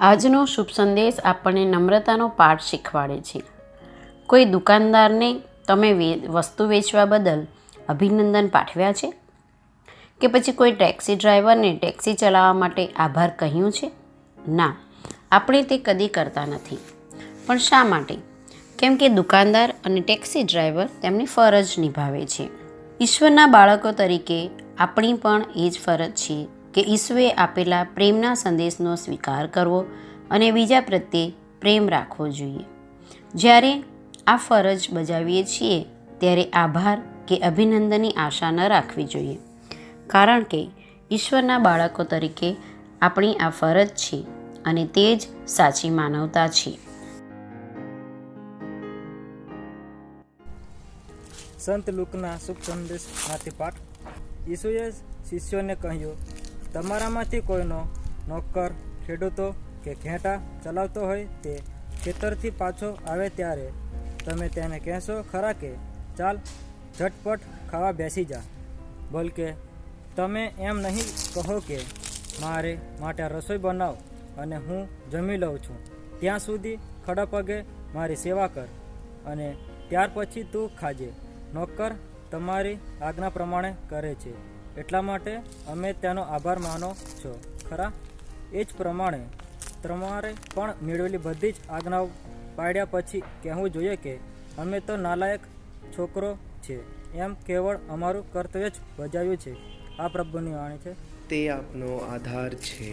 આજનો શુભ સંદેશ આપણને નમ્રતાનો પાઠ શીખવાડે છે. કોઈ દુકાનદારને તમે વસ્તુ વેચવા બદલ અભિનંદન પાઠવ્યા છે? કે પછી કોઈ ટેક્સી ડ્રાઈવરને ટેક્સી ચલાવવા માટે આભાર કહ્યું છે? ના, આપણે તે કદી કરતા નથી. પણ શા માટે? કેમ કે દુકાનદાર અને ટેક્સી ડ્રાઈવર તેમની ફરજ નિભાવે છે. ઈશ્વરના બાળકો તરીકે આપણી પણ એ જ ફરજ છે કે ઈસુએ આપેલા પ્રેમના સંદેશનો સ્વીકાર કરવો અને બીજા પ્રત્યે પ્રેમ રાખવો જોઈએ. જ્યારે આ ફરજ બજાવીએ છીએ ત્યારે આભાર કે અભિનંદનની આશા ન રાખવી જોઈએ, કારણ કે ઈશ્વરના બાળકો તરીકે આપણી આ ફરજ છે અને તે જ સાચી માનવતા છે. સંત લુકના શુભ સંદેશમાંથી પાઠ. ઈસુએ શિષ્યોને કહ્યું, તમારામાંથી કોઈનો નોકર ખેડૂતો કે ઘેટાં ચલાવતો હોય તે ખેતરથી પાછો આવે ત્યારે તમે તેને કહેશો ખરા કે ચાલ ઝટપટ ખાવા બેસી જા? બલકે તમે એમ નહીં કહો કે મારે માટે રસોઈ બનાવ અને હું જમી લઉં છું, ત્યાં સુધી ખડા પગે મારી સેવા કર અને ત્યાર પછી તું ખાજે. નોકર તમારી આજ્ઞા પ્રમાણે કરે છે, એટલા માટે અમે તેનો આભાર માનો છો ખરા? એ જ પ્રમાણે તમારે પણ મેળવેલી બધી જ આજ્ઞાઓ પાડ્યા પછી કહેવું જોઈએ કે અમે તો નાલાયક છોકરો છે, એમ કેવળ અમારું કર્તવ્ય જ બજાવ્યું છે. આ પ્રભુની વાણી છે. તે આપનો આધાર છે.